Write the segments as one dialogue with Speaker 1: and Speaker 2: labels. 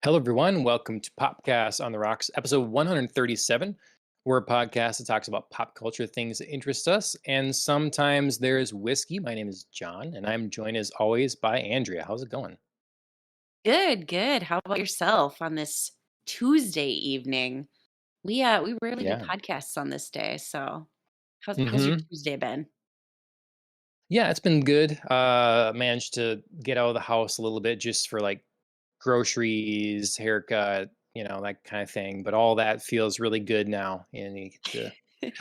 Speaker 1: Hello, everyone. Welcome to Popcast on the Rocks, episode 137. We're a podcast that talks about pop culture things that interest us, and sometimes there's whiskey. My name is John, and I'm joined as always by Andrea. How's it going?
Speaker 2: Good, good. How about yourself on this Tuesday evening? We rarely do
Speaker 1: Yeah.
Speaker 2: podcasts on this day, so how's your
Speaker 1: hmm
Speaker 2: Tuesday been?
Speaker 1: Yeah, it's been good. Managed to get out of the house a little bit just for like groceries, haircut, that kind of thing. But all that feels really good now, and you get to.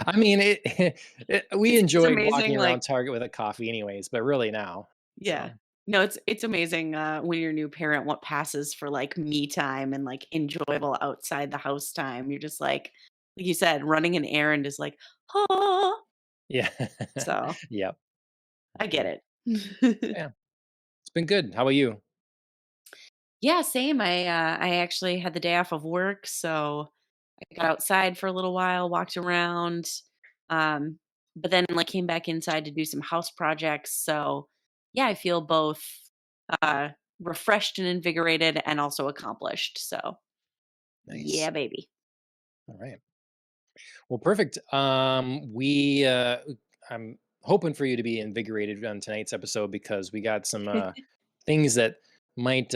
Speaker 1: I mean, we
Speaker 2: It's
Speaker 1: enjoyed
Speaker 2: amazing,
Speaker 1: walking around
Speaker 2: like
Speaker 1: Target with a coffee, anyways. But really now,
Speaker 2: yeah.
Speaker 1: so.
Speaker 2: No, it's amazing, when you're a new parent, what passes for, like, me time and, like, enjoyable outside the house time. You're just like you said, running an errand is like, "Ah."
Speaker 1: Yeah.
Speaker 2: So,
Speaker 1: Yep.
Speaker 2: I get
Speaker 1: Yep.
Speaker 2: it.
Speaker 1: Yeah. It's been good. How about you?
Speaker 2: Yeah, same. I actually had the day off of work, so I got outside for a little while, walked around, um, but then like came back inside to do some house projects. So yeah, I feel both uh refreshed and invigorated and also accomplished. So
Speaker 1: Nice.
Speaker 2: yeah, baby.
Speaker 1: All right. Well, perfect. I'm hoping for you to be invigorated on tonight's episode because we got some things that might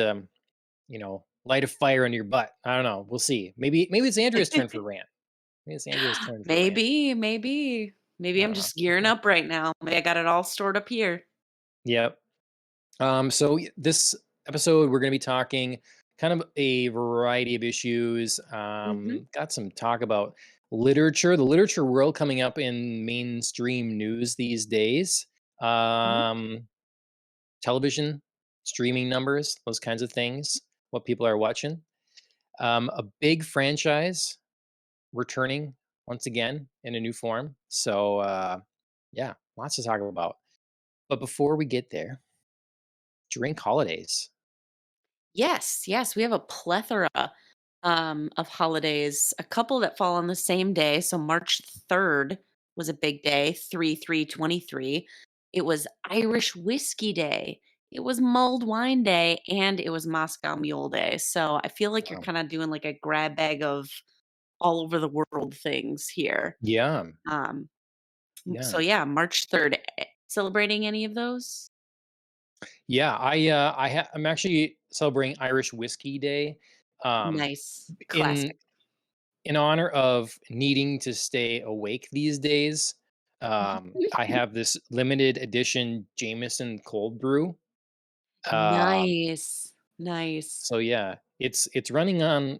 Speaker 1: light a fire under your butt. I don't know. We'll see. Maybe it's Andrea's turn for rant. Maybe it's Andrea's turn for rant.
Speaker 2: Maybe
Speaker 1: I
Speaker 2: I'm
Speaker 1: don't know.
Speaker 2: just gearing up right now. Maybe I got it all stored up here.
Speaker 1: Yep. This episode we're going to be talking kind of a variety of issues.
Speaker 2: Hmm.
Speaker 1: Got some talk about literature, the literature world coming up in mainstream news these days. Um, Television, streaming numbers, those kinds of things. What people are watching. A big franchise returning once again in a new form. Yeah, lots to talk about. But before we get there, drink holidays.
Speaker 2: Yes, yes, we have a plethora of holidays, a couple that fall on the same day. So March 3rd was a big day, 3/3/23. It was Irish Whiskey Day. It was Mulled Wine Day and it was Moscow Mule Day. So I feel like you're
Speaker 1: Wow.
Speaker 2: kind of doing like a grab bag of all over the world things here.
Speaker 1: Yeah.
Speaker 2: Um, so
Speaker 1: Yeah.
Speaker 2: yeah, March 3rd. Celebrating any of those?
Speaker 1: Yeah, I'm actually celebrating Irish Whiskey Day, um,
Speaker 2: Nice.
Speaker 1: in
Speaker 2: Classic.
Speaker 1: honor of needing to stay awake these days. I have this limited edition Jameson cold brew. Um,
Speaker 2: Nice. Nice.
Speaker 1: so yeah, it's running on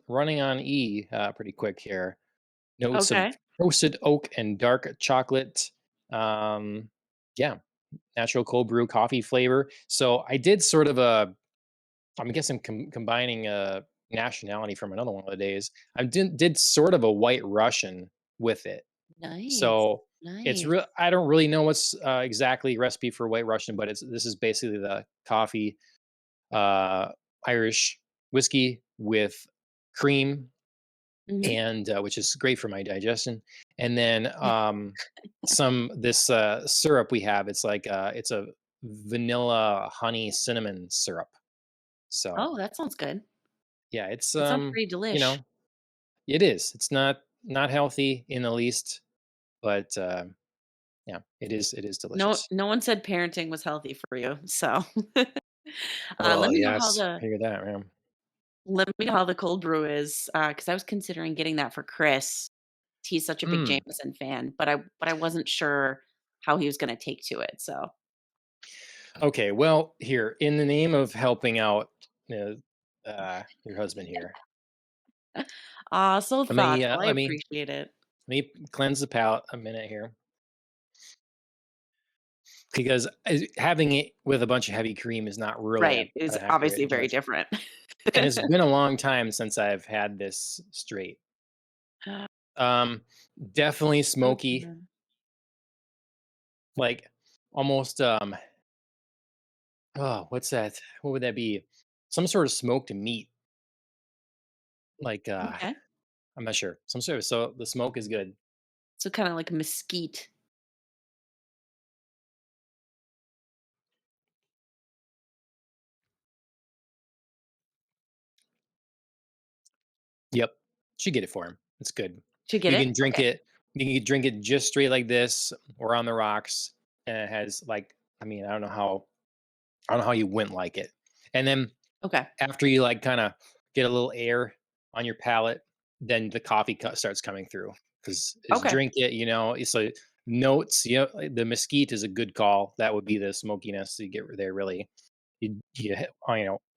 Speaker 1: E pretty quick here. Notes of
Speaker 2: Okay.
Speaker 1: roasted oak and dark chocolate. Um, yeah, natural cold brew coffee flavor. So I did sort of a I'm guessing combining a nationality from another one of the days. I did sort of a White Russian with it.
Speaker 2: Nice.
Speaker 1: So it's
Speaker 2: Nice.
Speaker 1: real. I don't really know what's exactly recipe for White Russian, but this is basically the coffee, uh, Irish whiskey with cream,
Speaker 2: Mhm.
Speaker 1: and which is great for my digestion. And then some this syrup we have. It's a vanilla honey cinnamon syrup. So
Speaker 2: Oh, that sounds good.
Speaker 1: yeah, it's
Speaker 2: That sounds pretty
Speaker 1: you
Speaker 2: delish.
Speaker 1: know, it is. It's not healthy in the least, but yeah, it is
Speaker 2: No
Speaker 1: delicious.
Speaker 2: no one said parenting was healthy for you, so, let
Speaker 1: Oh,
Speaker 2: me know how
Speaker 1: yes.
Speaker 2: the
Speaker 1: I hear that, man.
Speaker 2: let me know how the cold brew is, because I was considering getting that for Chris. He's such a big
Speaker 1: Mm.
Speaker 2: Jameson fan, but I wasn't sure how he was gonna take to it, so
Speaker 1: Okay, well, here, in the name of helping out your husband here,
Speaker 2: aw, so
Speaker 1: let me
Speaker 2: thoughtful, I appreciate it.
Speaker 1: let me cleanse the palate a minute here because having it with a bunch of heavy cream is not really
Speaker 2: Right,
Speaker 1: an
Speaker 2: is
Speaker 1: accurate
Speaker 2: obviously very
Speaker 1: judge.
Speaker 2: different.
Speaker 1: And it's been a long time since I've had this straight. Um, Definitely
Speaker 2: So
Speaker 1: smoky,
Speaker 2: good.
Speaker 1: like almost oh, what's that? What would that be? Some sort of smoked meat. Like
Speaker 2: Okay.
Speaker 1: I'm not sure. Some sort of so the smoke is good.
Speaker 2: So kinda like mesquite.
Speaker 1: Yep. Should get it for him. It's good.
Speaker 2: To get
Speaker 1: You
Speaker 2: it?
Speaker 1: can drink
Speaker 2: Okay.
Speaker 1: it you can drink it just straight like this or on the rocks, and it has, like, I mean, I don't know how you wouldn't like it. And then
Speaker 2: Okay.
Speaker 1: after you, like, kinda get a little air on your palate, then the coffee starts coming through. Because as you
Speaker 2: Okay.
Speaker 1: drink it, so notes, the mesquite is a good call. That would be the smokiness you get there really. You hit,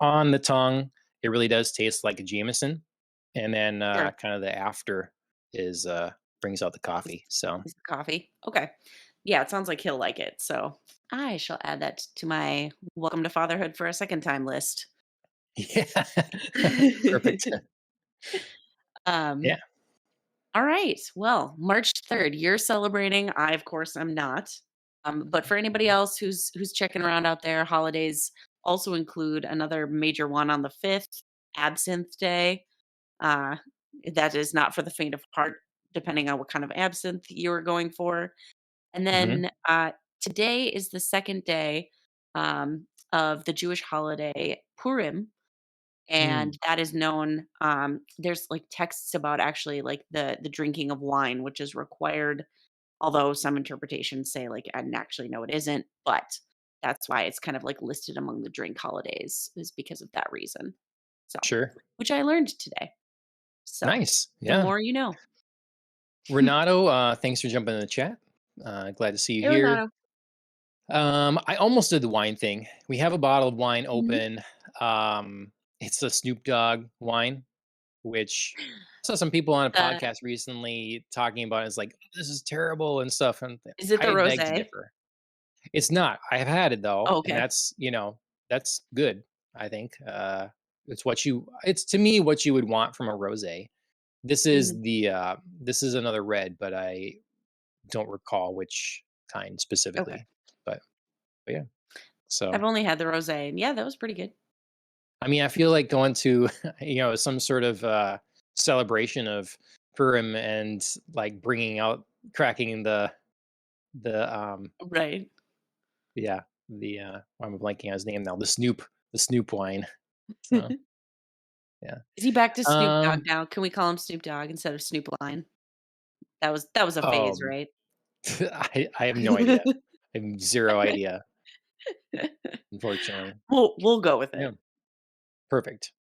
Speaker 1: on the tongue, it really does taste like a Jameson, and then,
Speaker 2: Sure.
Speaker 1: kinda the after is, brings out the
Speaker 2: Is
Speaker 1: coffee, so
Speaker 2: is the coffee? Okay. Yeah, it sounds like he'll like it, so I shall add that to my welcome to fatherhood for a second time list.
Speaker 1: yeah. Perfect.
Speaker 2: Um,
Speaker 1: Yeah.
Speaker 2: all right. Well, March 3rd, you're celebrating. I, of course, am not. But for anybody else who's checking around out there, holidays also include another major one on the 5th, Absinthe Day. Uh, that is not for the faint of heart, depending on what kind of absinthe you are going for. And
Speaker 1: Mhm.
Speaker 2: then today is the second day of the Jewish holiday Purim, and
Speaker 1: Mm.
Speaker 2: that is known. There's like texts about actually like the drinking of wine, which is required. Although some interpretations say like, and actually no, it isn't. But that's why it's kind of like listed among the drink holidays is because of that reason. So,
Speaker 1: Sure.
Speaker 2: which I learned today. So
Speaker 1: Nice.
Speaker 2: the
Speaker 1: Yeah.
Speaker 2: more you know.
Speaker 1: Renato, thanks for jumping in the chat. Glad to see you
Speaker 2: Hey,
Speaker 1: here.
Speaker 2: Renato.
Speaker 1: I almost did the wine thing. We have a bottle of wine
Speaker 2: Mhm.
Speaker 1: open. It's a Snoop Dogg wine, which I saw some people on a
Speaker 2: The
Speaker 1: podcast recently talking about. It's like this is terrible and stuff. And
Speaker 2: Is it the
Speaker 1: I beg to
Speaker 2: rosé?
Speaker 1: differ. It's not. I have had it though,
Speaker 2: Oh,
Speaker 1: and
Speaker 2: okay.
Speaker 1: that's good. I think it's to me what you would want from a rosé.
Speaker 2: Mhm.
Speaker 1: This is another red, but I don't recall which kind
Speaker 2: Okay.
Speaker 1: specifically. But yeah.
Speaker 2: I've
Speaker 1: So
Speaker 2: only had the rosé, and yeah, that was pretty good.
Speaker 1: I mean, I feel like going to some sort of celebration of Purim and like bringing out cracking the
Speaker 2: Right.
Speaker 1: yeah why am I blanking on his name now, the Snoop wine. So yeah.
Speaker 2: Is he back to Snoop Dogg
Speaker 1: Um.
Speaker 2: now? Can we call him Snoop Dogg instead of Snoop Lion? That was a phase,
Speaker 1: Um.
Speaker 2: right?
Speaker 1: I have no idea. I have zero idea. Unfortunately.
Speaker 2: We'll go with
Speaker 1: Yeah.
Speaker 2: it.
Speaker 1: Perfect.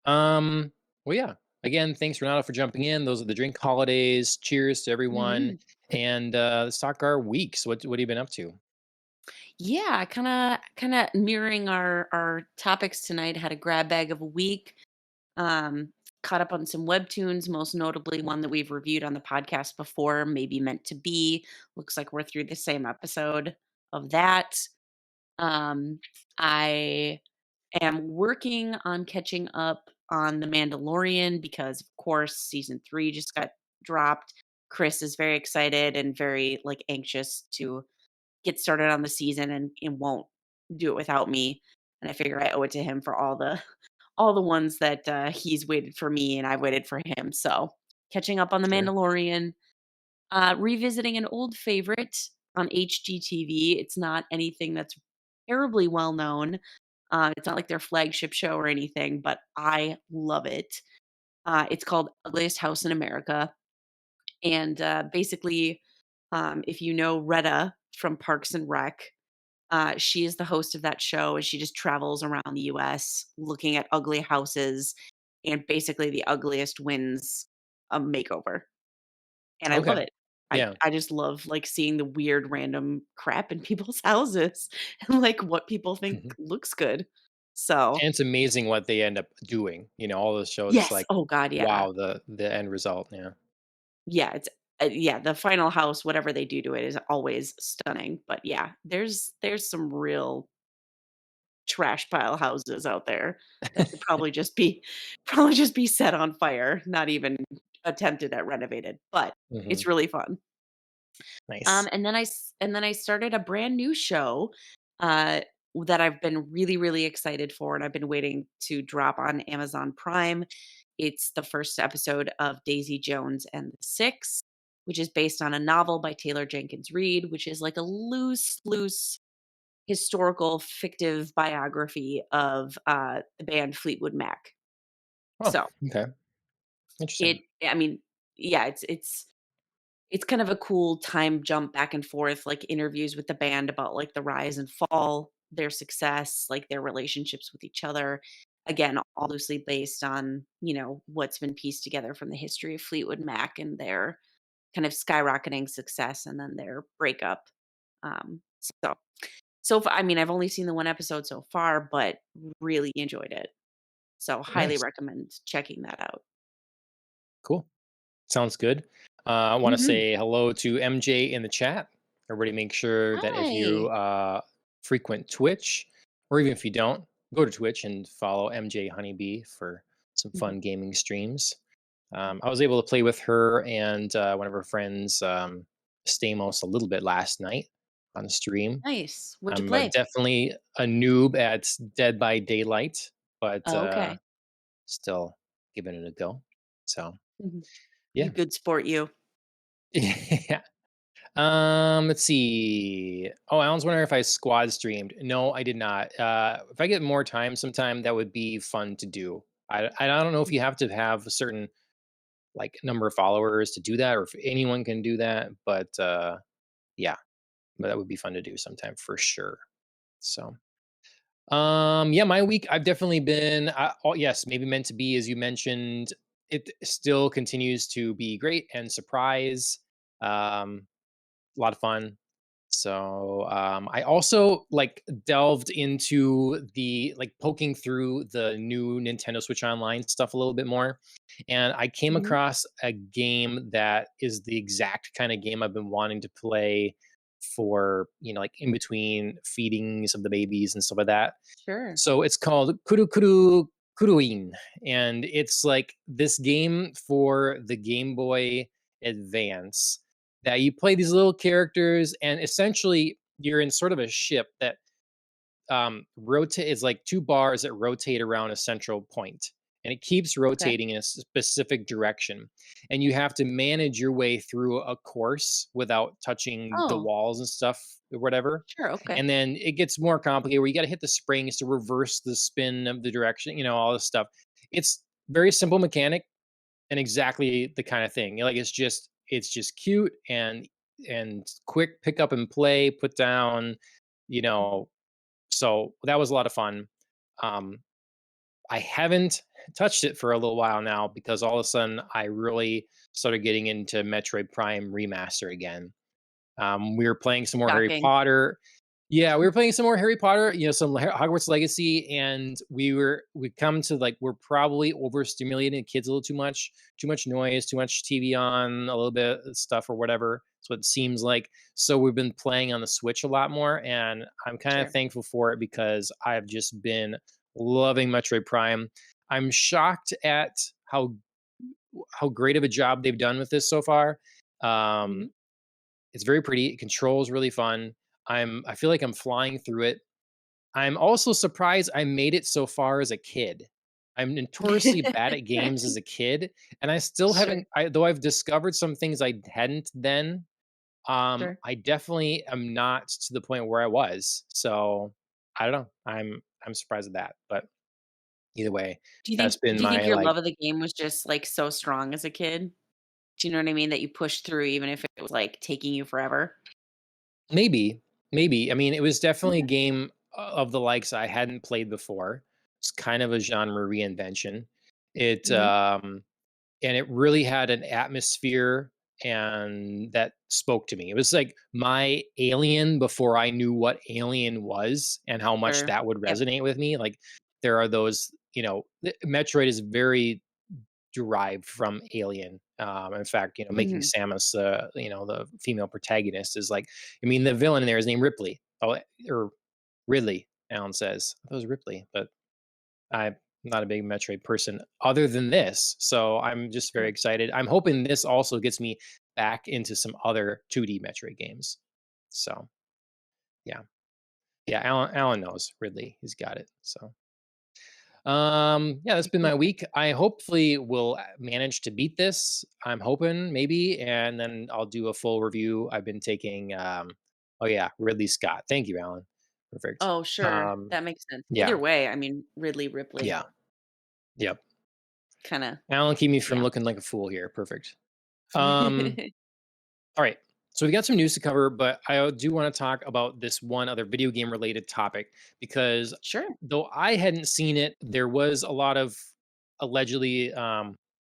Speaker 1: Um, well, yeah. Again, thanks Renato for jumping in. Those are the drink holidays. Cheers to everyone.
Speaker 2: Mhm.
Speaker 1: And let's talk our weeks. What have you been up to?
Speaker 2: Yeah, kinda mirroring our topics tonight. Had a grab bag of a week. Um, Caught up on some webtoons, most notably one that we've reviewed on the podcast before, Maybe Meant to Be. Looks like we're through the same episode of that. Um, I am working on catching up on The Mandalorian because, of course, season 3 just got dropped. Chris is very excited and very like anxious to get started on the season and won't do it without me. And I figure I owe it to him for all the ones that he's waited for me and I waited for him. So catching up on The
Speaker 1: Sure.
Speaker 2: Mandalorian, revisiting an old favorite on HGTV. It's not anything that's terribly well known. It's not like their flagship show or anything, but I love it. It's called Ugliest House in America. And basically, if you know Retta from Parks and Rec, she is the host of that show and she just travels around the US looking at ugly houses. And basically, the ugliest wins a makeover, and I love
Speaker 1: Okay.
Speaker 2: it. I
Speaker 1: Yeah.
Speaker 2: I just love, like, seeing the weird random crap in people's houses and, like, what people think
Speaker 1: Mhm.
Speaker 2: looks good. So
Speaker 1: And it's amazing what they end up doing. All those shows. It's
Speaker 2: yes.
Speaker 1: like,
Speaker 2: Oh god, yeah.
Speaker 1: wow, the end result. Yeah.
Speaker 2: Yeah, it's yeah, the final house, whatever they do to it is always stunning, but yeah, there's some real trash pile houses out there that should probably just be probably just be set on fire, not even attempted at renovated, but
Speaker 1: Hmm.
Speaker 2: it's really fun.
Speaker 1: Nice.
Speaker 2: And then I started a brand new show, uh, that I've been really, really excited for, and I've been waiting to drop on Amazon Prime. It's the first episode of Daisy Jones and the Six, which is based on a novel by Taylor Jenkins Reid, which is like a loose historical fictive biography of the band Fleetwood Mac.
Speaker 1: Oh,
Speaker 2: So
Speaker 1: okay. Interesting.
Speaker 2: It I mean, yeah, it's kind of a cool time jump back and forth, like interviews with the band about like the rise and fall, their success, like their relationships with each other. Again, all loosely based on, what's been pieced together from the history of Fleetwood Mac and their kind of skyrocketing success and then their breakup. So I mean, I've only seen the one episode so far, but really enjoyed it. So highly
Speaker 1: Nice.
Speaker 2: recommend checking that out.
Speaker 1: Cool. Sounds good. I want to
Speaker 2: Mhm.
Speaker 1: say hello to MJ in the chat. Everybody, make sure that if you
Speaker 2: Hi.
Speaker 1: frequent Twitch, or even if you don't, go to Twitch and follow MJ Honeybee for some
Speaker 2: Mhm.
Speaker 1: fun gaming streams. I was able to play with her and one of her friends, Stamos, a little bit last night on the stream.
Speaker 2: Nice. What'd you
Speaker 1: I'm
Speaker 2: play?
Speaker 1: definitely a noob at Dead by Daylight, but
Speaker 2: Oh, okay.
Speaker 1: still giving it a go. So,
Speaker 2: Mhm. You
Speaker 1: yeah.
Speaker 2: good sport, you.
Speaker 1: Yeah. Let's see. Oh, Alan's wondering if I squad streamed. No, I did not. If I get more time sometime, that would be fun to do. I don't know if you have to have a certain like number of followers to do that, or if anyone can do that. But yeah, but that would be fun to do sometime for sure. So, yeah, my week I've definitely been. Oh, yes, maybe meant to be, as you mentioned. It still continues to be great and surprise. A lot of fun. So I also like delved into the like poking through the new Nintendo Switch Online stuff a little bit more, and I came
Speaker 2: Mhm.
Speaker 1: across a game that is the exact kind of game I've been wanting to play for like in between feedings of the babies and stuff like that.
Speaker 2: Sure.
Speaker 1: So it's called Kuruin, and it's like this game for the Game Boy Advance that you play these little characters, and essentially you're in sort of a ship that rotate is like two bars that rotate around a central point, and it keeps
Speaker 2: Okay.
Speaker 1: rotating in a specific direction, and you have to manage your way through a course without touching the
Speaker 2: Oh,
Speaker 1: walls and stuff or whatever.
Speaker 2: sure, okay.
Speaker 1: And then it gets more complicated where you got to hit the springs to reverse the spin of the direction, all this stuff. It's very simple mechanic and exactly the kind of thing. Like it's just cute and quick pick up and play, put down, you
Speaker 2: Mhm.
Speaker 1: know, so that was a lot of fun. Um, I haven't touched it for a little while now because all of a sudden I really started getting into Metroid Prime Remaster again. We were playing some more Harry
Speaker 2: Shocking.
Speaker 1: Potter. Yeah, we were playing some more Harry Potter, some Hogwarts Legacy, and we come to like we're probably overstimulating the kids a little too much noise, too much TV on, a little bit of stuff or whatever. That's what it seems like. So we've been playing on the Switch a lot more, and I'm kind of
Speaker 2: Sure.
Speaker 1: thankful for it because I've just been loving Metroid Prime. I'm shocked at how great of a job they've done with this so far.
Speaker 2: Mhm.
Speaker 1: Um, it's very pretty. It controls really fun. I feel like I'm flying through it. I'm also surprised I made it so far as a kid. I'm notoriously bad at games as a kid, and I still
Speaker 2: Sure,
Speaker 1: haven't though I've discovered some things I hadn't then.
Speaker 2: sure.
Speaker 1: I definitely am not to the point where I was. So, I don't know. I'm surprised at that, but either way,
Speaker 2: Do you
Speaker 1: that's
Speaker 2: think
Speaker 1: been
Speaker 2: do you think
Speaker 1: my
Speaker 2: your
Speaker 1: like
Speaker 2: love of the game was just, like, so strong as a kid? Do you know what I mean? That you pushed through even if it was, like, taking you forever?
Speaker 1: maybe, maybe. I mean, it was definitely a
Speaker 2: Okay.
Speaker 1: game of the likes I hadn't played before. It's kind of a genre reinvention. It
Speaker 2: Mhm.
Speaker 1: and it really had an atmosphere and that spoke to me. It was like my Alien before I knew what Alien was and how much
Speaker 2: Sure.
Speaker 1: that would
Speaker 2: Yep.
Speaker 1: resonate with me. Like there are those, Metroid is very derived from Alien. In fact, making
Speaker 2: Mhm.
Speaker 1: Samus, the female protagonist is like, I mean, the villain in there is named Ripley. Oh, or Ridley, Alan says. I thought it was Ripley, but I'm not a big Metroid person other than this. So I'm just very
Speaker 2: Sure.
Speaker 1: excited. I'm hoping this also gets me back into some other 2D Metroid games. So yeah. Yeah, Alan knows Ridley. He's got it. So yeah, that's been my week. I hopefully will manage to beat this. I'm hoping maybe, and then I'll do a full review. I've been taking oh yeah, Ridley Scott. Thank you, Alan. Perfect.
Speaker 2: Oh, sure.
Speaker 1: Um
Speaker 2: That makes sense. Either
Speaker 1: yeah,
Speaker 2: way, I mean, Ridley, Ripley.
Speaker 1: yeah, yep.
Speaker 2: Kinda
Speaker 1: Alan, keep me from
Speaker 2: yeah.
Speaker 1: looking like a fool here. Perfect. Um, all right. So we've got some news to cover, but I do want to talk about this one other video game related topic because
Speaker 2: Sure.
Speaker 1: though I hadn't seen it, there was a lot of allegedly,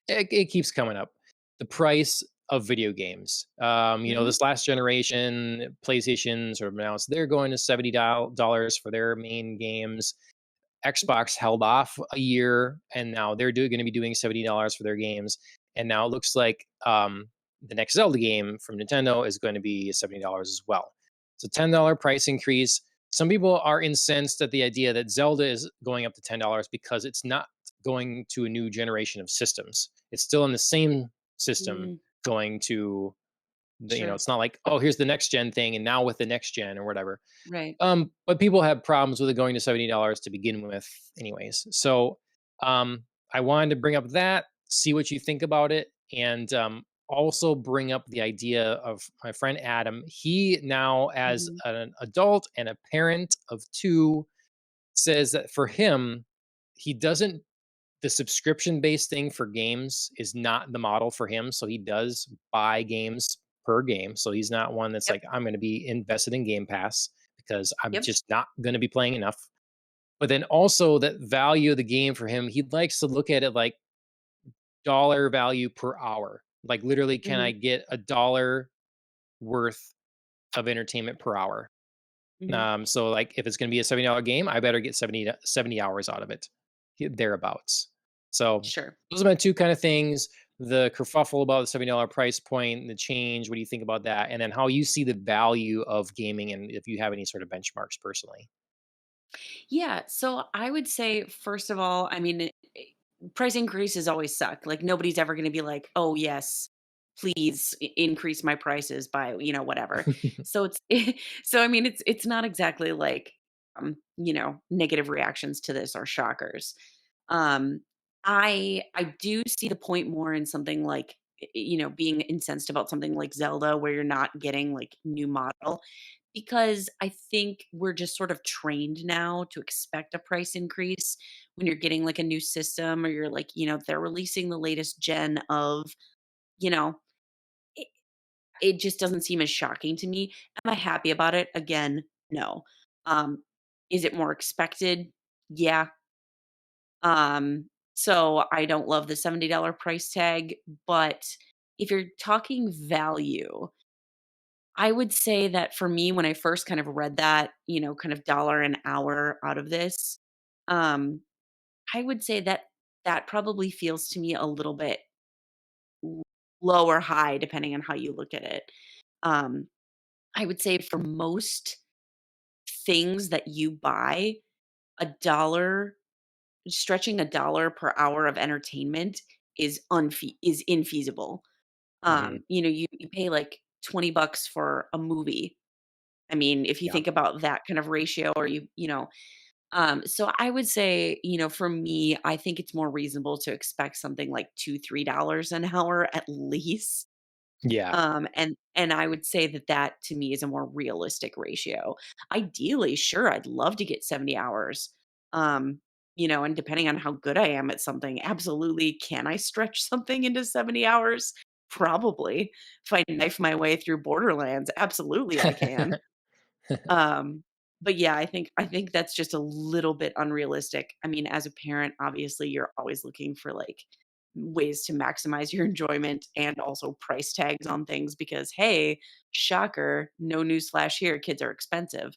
Speaker 1: it keeps coming up. The price of video games.
Speaker 2: Mhm.
Speaker 1: This last generation, PlayStation sort of announced they're going to $70 for their main games. Xbox held off a year, and now they're going to be doing $70 for their games. And now it looks like the next Zelda game from Nintendo is going to be $70 as well. It's a $10 price increase. Some people are incensed at the idea that Zelda is going up to $10 because it's not going to a new generation of systems. It's still in the same system
Speaker 2: Mm,
Speaker 1: going to
Speaker 2: sure.
Speaker 1: it's not like, oh, here's the next gen thing, and now with the next gen or whatever.
Speaker 2: Right.
Speaker 1: But people have problems with it going to $70 to begin with, anyways. So I wanted to bring up that, see what you think about it, and also bring up the idea of my friend Adam. He now, as
Speaker 2: Mhm.
Speaker 1: an adult and a parent of two, says that for him, he doesn't the subscription based thing for games is not the model for him. So he does buy games per game. So he's not one that's
Speaker 2: Yep.
Speaker 1: like, I'm going to be invested in Game Pass because I'm
Speaker 2: Yep.
Speaker 1: just not going to be playing enough. But then also that value of the game for him, he likes to look at it like dollar value per hour. Like literally, can I
Speaker 2: Mhm.
Speaker 1: get a dollar worth of entertainment per hour?
Speaker 2: Mhm.
Speaker 1: So like if it's going to be a $70 game, I better get 70 hours out of it, thereabouts. So
Speaker 2: Sure.
Speaker 1: those are my two kind of things. The kerfuffle about the $70 price point, the change. What do you think about that? And then how you see the value of gaming, and if you have any sort of benchmarks personally.
Speaker 2: Yeah, so I would say first of all, I mean, price increases always suck. Like nobody's ever going to be like, "Oh yes, please increase my prices by, whatever." So it's so I mean, it's not exactly like negative reactions to this are shockers. Um I do see the point more in something like being incensed about something like Zelda where you're not getting like new model because I think we're just sort of trained now to expect a price increase when you're getting like a new system or you're like, they're releasing the latest gen of, you know, it, it just doesn't seem as shocking to me. Am I happy about it? Again, no. Um, is it more expected? Yeah. So I don't love the $70 price tag, but if you're talking value, I would say that for me, when I first kind of read that, kind of dollar an hour out of this, um, I would say that that probably feels to me a little bit l- low or high, depending on how you look at it. Um, I would say for most things that you buy, a dollar, stretching a dollar per hour of entertainment is infeasible.
Speaker 1: Hmm.
Speaker 2: You pay like $20 for a movie. I mean, if you
Speaker 1: Yeah.
Speaker 2: think about that kind of ratio or so I would say, for me, I think it's more reasonable to expect something like 2, $3 an hour at least.
Speaker 1: Yeah.
Speaker 2: And I would say that that to me is a more realistic ratio. Ideally, sure, I'd love to get 70 hours. And depending on how good I am at something, absolutely can I stretch something into 70 hours? Probably. If I knife my way through Borderlands, absolutely I can. Um, but yeah, I think that's just a little bit unrealistic. I mean, as a parent, obviously you're always looking for like ways to maximize your enjoyment and also price tags on things because hey, shocker, no newsflash here, kids are expensive.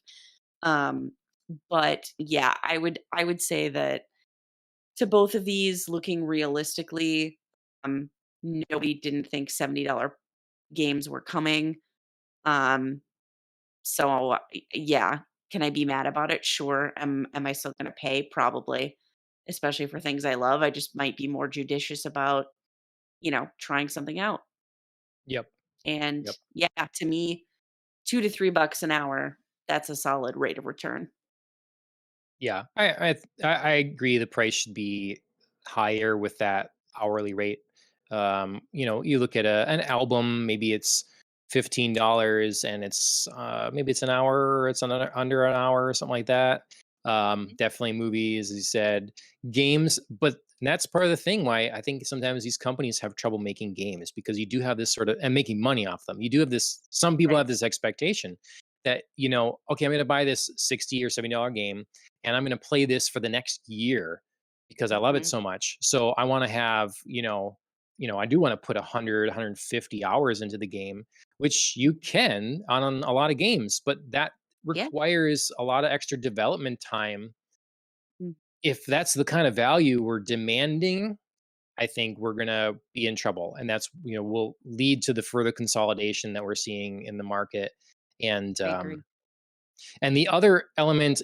Speaker 2: Um, but yeah, I would say that to both of these, looking realistically, um, nobody didn't think $70 games were coming. Um, yeah, can I be mad about it? Sure. Am I still gonna pay? Probably, especially for things I love. I just might be more judicious about, trying something out.
Speaker 1: Yep.
Speaker 2: And
Speaker 1: Yep.
Speaker 2: yeah, to me, 2 to 3 bucks an hour, that's a solid rate of return.
Speaker 1: Yeah, I agree. The price should be higher with that hourly rate. You look at an album, maybe it's $15, and it's maybe it's an hour, or it's under an hour, or something like that.
Speaker 2: Mhm.
Speaker 1: Definitely movies, as you said, games, but And that's part of the thing why I think sometimes these companies have trouble making games, because you do have this sort of, and making money off them. You do have this, some people
Speaker 2: Right.
Speaker 1: have this expectation that, okay, I'm going to buy this 60 or $70 game and I'm going to play this for the next year because I love it
Speaker 2: Mhm.
Speaker 1: so much. So I want to have, I do want to put 100, 150 hours into the game, which you can on a lot of games, but that
Speaker 2: Yeah.
Speaker 1: requires a lot of extra development time.
Speaker 2: Mm.
Speaker 1: If that's the kind of value we're demanding, I think we're gonna be in trouble, and that's, will lead to the further consolidation that we're seeing in the market. And
Speaker 2: I agree.
Speaker 1: the other element,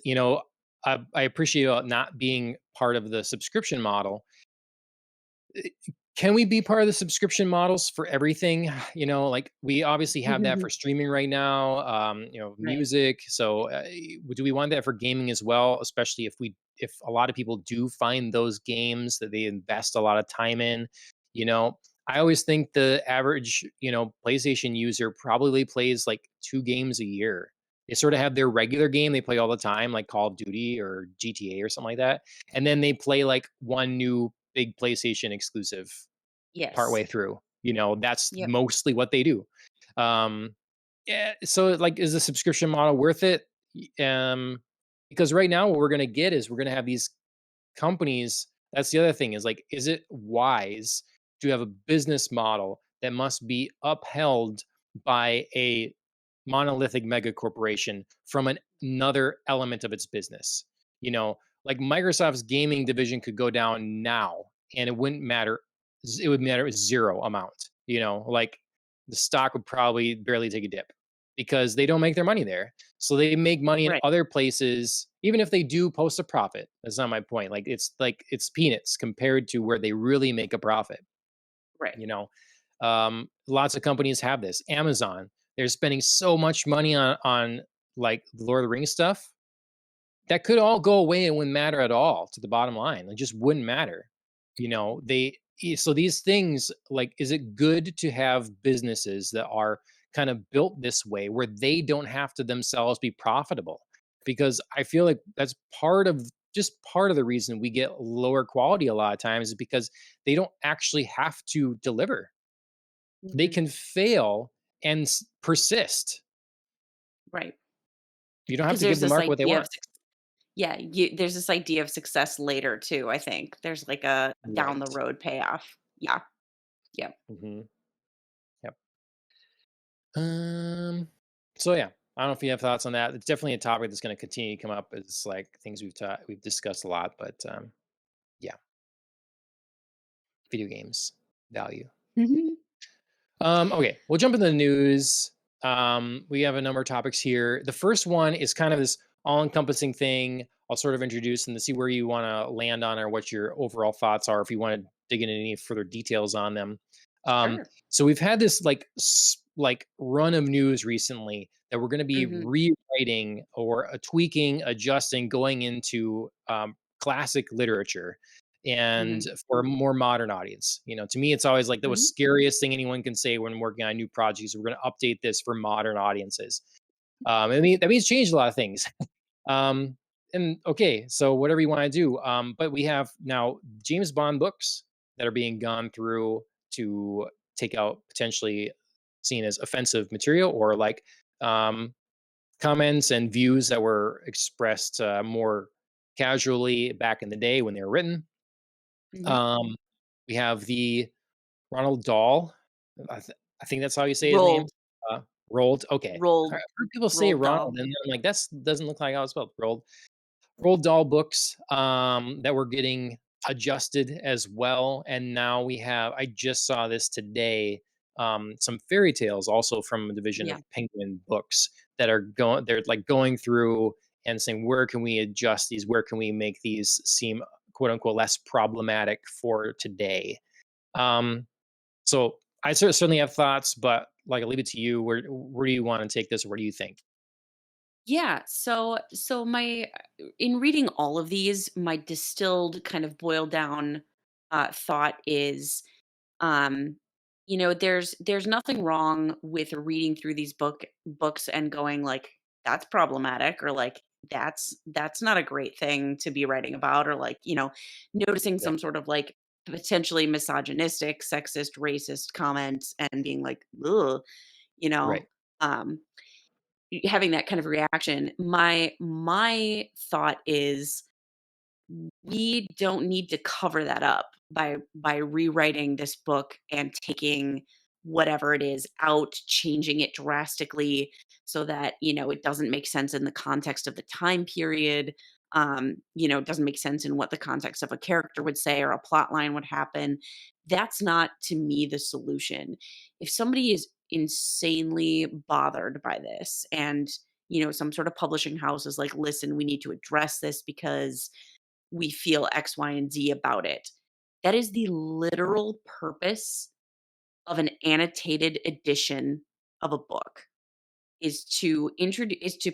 Speaker 1: I appreciate about not being part of the subscription model. Can we be part of the subscription models for everything? Like we obviously have that for streaming right now,
Speaker 2: Right.
Speaker 1: music. So, do we want that for gaming as well? Especially if a lot of people do find those games that they invest a lot of time in, you know, I always think the average, PlayStation user probably plays like 2 games a year. They sort of have their regular game they play all the time, like Call of Duty or GTA or something like that. And then they play like one new big PlayStation exclusive
Speaker 2: Yes.
Speaker 1: partway through. That's
Speaker 2: Yep.
Speaker 1: mostly what they do. Um, yeah. So, like, is the subscription model worth it? Because right now, what we're going to get is we're going to have these companies. That's the other thing, is like, is it wise to have a business model that must be upheld by a monolithic mega corporation from another element of its business? Like Microsoft's gaming division could go down now and it wouldn't matter. It would matter zero amount. Like the stock would probably barely take a dip because they don't make their money there. So they make money in
Speaker 2: Right.
Speaker 1: other places, even if they do post a profit. That's not my point. Like it's peanuts compared to where they really make a profit.
Speaker 2: Right.
Speaker 1: Lots of companies have this. Amazon, they're spending so much money on like the Lord of the Rings stuff that could all go away and wouldn't matter at all to the bottom line. It just wouldn't matter. So these things, like, is it good to have businesses that are kind of built this way where they don't have to themselves be profitable? Because I feel like that's part of the reason we get lower quality a lot of times is because they don't actually have to deliver. They
Speaker 2: Mhm.
Speaker 1: can fail and persist.
Speaker 2: Right.
Speaker 1: You don't have
Speaker 2: Because
Speaker 1: to give
Speaker 2: there's
Speaker 1: the
Speaker 2: this
Speaker 1: market what they
Speaker 2: idea of
Speaker 1: want.
Speaker 2: suc yeah, there's this idea of success later too, I think. There's like a down the
Speaker 1: Right.
Speaker 2: road payoff. Yeah. Yep.
Speaker 1: Hmm. Yep. Um. So yeah, I don't know if you have thoughts on that. It's definitely a topic that's going to continue to come up. It's like things we've discussed a lot, but yeah, video games value.
Speaker 2: Mhm.
Speaker 1: Okay, we'll jump into the news. We have a number of topics here. The first one is kind of this all-encompassing thing. I'll sort of introduce and to see where you want to land on or what your overall thoughts are. If you want to dig into any further details on them.
Speaker 2: Sure.
Speaker 1: So we've had this like run of news recently that we're going to be
Speaker 2: Mhm.
Speaker 1: rewriting or tweaking, adjusting, going into classic literature and
Speaker 2: Mhm.
Speaker 1: for a more modern audience. To me, it's always like the
Speaker 2: Mhm.
Speaker 1: scariest thing anyone can say when working on new projects. We're going to update this for modern audiences. That means change a lot of things. um, and okay, so whatever you want to do. But we have now James Bond books that are being gone through to take out potentially seen as offensive material or like um, comments and views that were expressed more casually back in the day when they were written.
Speaker 2: Mhm.
Speaker 1: um, we have the Ronald Dahl. I think that's how you say his name.
Speaker 2: Rolled
Speaker 1: Uh, Rolled. Okay. I've
Speaker 2: rolled
Speaker 1: heard people say
Speaker 2: rolled
Speaker 1: Ronald,
Speaker 2: doll.
Speaker 1: and I'm like, that's doesn't look like how it's spelled. Rolled Dahl books that were getting adjusted as well, and now we have. I just saw this today. Some fairy tales also from a division
Speaker 2: Yeah.
Speaker 1: of Penguin Books that are going. They're like going through and saying, where can we adjust these? Where can we make these seem quote unquote less problematic for today? Um, so I certainly have thoughts, but like I leave it to you. Where do you want to take this, or what do you think?
Speaker 2: Yeah, so my in reading all of these, my distilled kind of boiled down thought is um there's nothing wrong with reading through these books and going like that's problematic or like that's not a great thing to be writing about, or like, noticing
Speaker 1: Yeah.
Speaker 2: some sort of like potentially misogynistic, sexist, racist comments and being like, ugh, you know,
Speaker 1: Right.
Speaker 2: um, having that kind of reaction. My thought is we don't need to cover that up by rewriting this book and taking whatever it is out, changing it drastically so that, it doesn't make sense in the context of the time period. It doesn't make sense in what the context of a character would say or a plot line would happen. That's not, to me, the solution. If somebody is insanely bothered by this and, some sort of publishing house is like, listen, we need to address this because we feel X, Y, and Z about it. That is the literal purpose of an annotated edition of a book, is to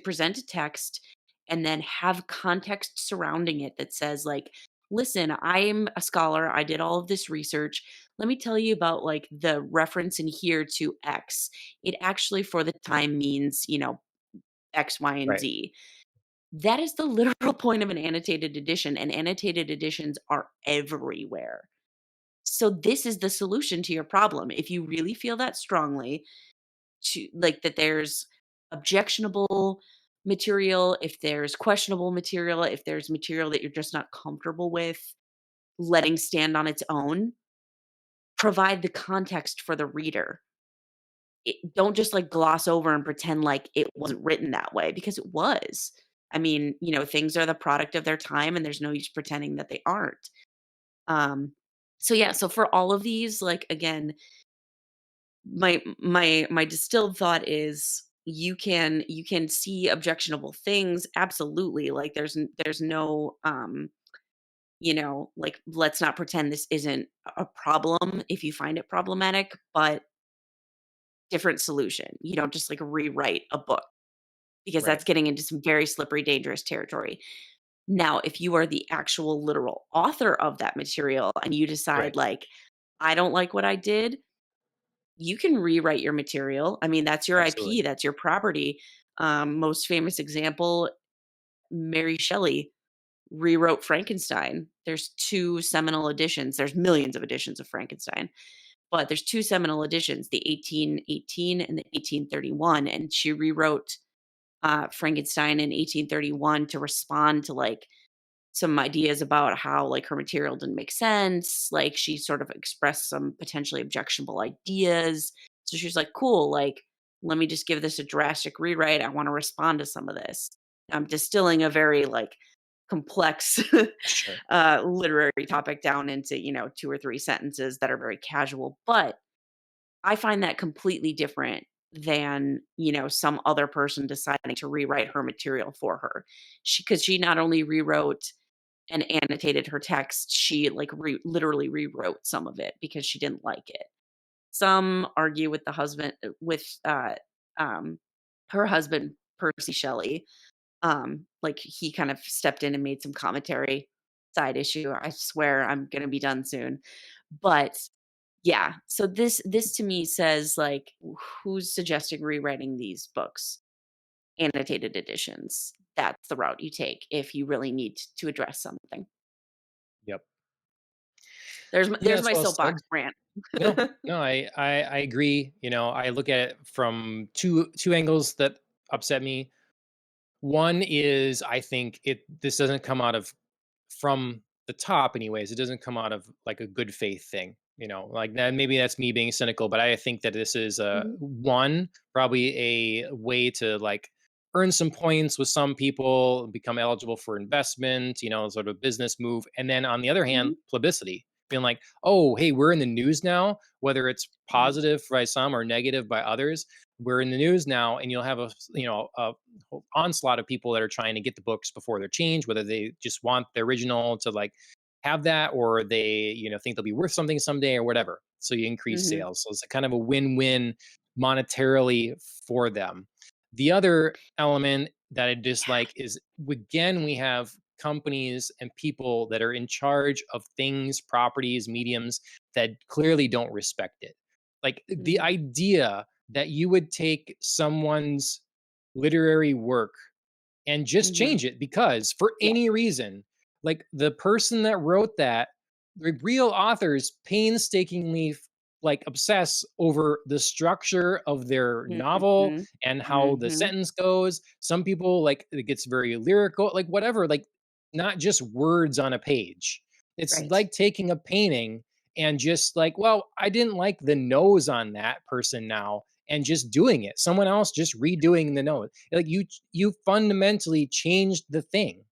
Speaker 2: present a text and then have context surrounding it that says like, listen, I'm a scholar, I did all of this research. Let me tell you about like the reference in here to X. It actually for the time means, X, Y, and
Speaker 1: Right.
Speaker 2: Z. That is the literal point of an annotated edition, and annotated editions are everywhere. So this is the solution to your problem. If you really feel that strongly to like that there's objectionable material, if there's questionable material, if there's material that you're just not comfortable with letting stand on its own, provide the context for the reader. Don't just like gloss over and pretend like it wasn't written that way because it was. I mean, things are the product of their time and there's no use pretending that they aren't. Um so yeah, so for all of these, like again, my distilled thought is you can see objectionable things absolutely, like there's no like let's not pretend this isn't a problem if you find it problematic, but different solution. You don't just like rewrite a book because
Speaker 1: Right.
Speaker 2: that's getting into some very slippery, dangerous territory. Now, if you are the actual literal author of that material and you decide,
Speaker 1: Right.
Speaker 2: like, I don't like what I did, you can rewrite your material. I mean, that's your
Speaker 1: Absolutely.
Speaker 2: IP, that's your property. Most famous example, Mary Shelley rewrote Frankenstein. There's two seminal editions. There's millions of editions of Frankenstein, but there's two seminal editions, the 1818 and the 1831. And she rewrote Frankenstein in 1831 to respond to like some ideas about how like her material didn't make sense. Like she sort of expressed some potentially objectionable ideas. So she's like, cool, like, let me just give this a drastic rewrite. I want to respond to some of this. I'm distilling a very like complex
Speaker 1: Sure.
Speaker 2: literary topic down into, two or three sentences that are very casual. But I find that completely different than, some other person deciding to rewrite her material for her. Because she not only rewrote and annotated her text, she like literally rewrote some of it because she didn't like it. Some argue with the husband with um her husband Percy Shelley. Like he kind of stepped in and made some commentary. Side issue. I swear I'm gonna be done soon. But yeah, so this to me says like who's suggesting rewriting these books? Annotated editions. That's the route you take if you really need to address something.
Speaker 1: Yep. Yeah,
Speaker 2: There's
Speaker 1: that's
Speaker 2: my
Speaker 1: well said.
Speaker 2: soapbox rant.
Speaker 1: No, no, I agree. I look at it from two angles that upset me. One is I think this doesn't come out of from the top anyways. It doesn't come out of like a good faith thing, like that. Maybe that's me being cynical, but I think that this is
Speaker 2: Mhm,
Speaker 1: one probably a way to like earn some points with some people, become eligible for investment, sort of business move. And then on the other
Speaker 2: mhm,
Speaker 1: hand, publicity, being like, oh, hey, we're in the news now, whether it's
Speaker 2: mhm,
Speaker 1: positive by some or negative by others. We're in the news now, and you'll have a whole onslaught of people that are trying to get the books before they're changed, whether they just want the original to like have that, or they think they'll be worth something someday or whatever. So you increase
Speaker 2: mhm,
Speaker 1: sales. So it's a kind of a win-win monetarily for them. The other element that I dislike is, again, we have companies and people that are in charge of things, properties, mediums that clearly don't respect it. Like the
Speaker 2: mhm,
Speaker 1: idea that you would take someone's literary work and just
Speaker 2: Mhm.
Speaker 1: change it because for
Speaker 2: Yeah.
Speaker 1: any reason, like the person that wrote that, the real authors painstakingly like obsess over the structure of their novel
Speaker 2: Mhm.
Speaker 1: and how the
Speaker 2: Mhm.
Speaker 1: sentence goes. Some people like it gets very lyrical, like whatever, like not just words on a page. It's
Speaker 2: Right.
Speaker 1: like taking a painting and just like, well, I didn't like the nose on that person now, and just doing it. Someone else just redoing the nose. Like you fundamentally changed the thing.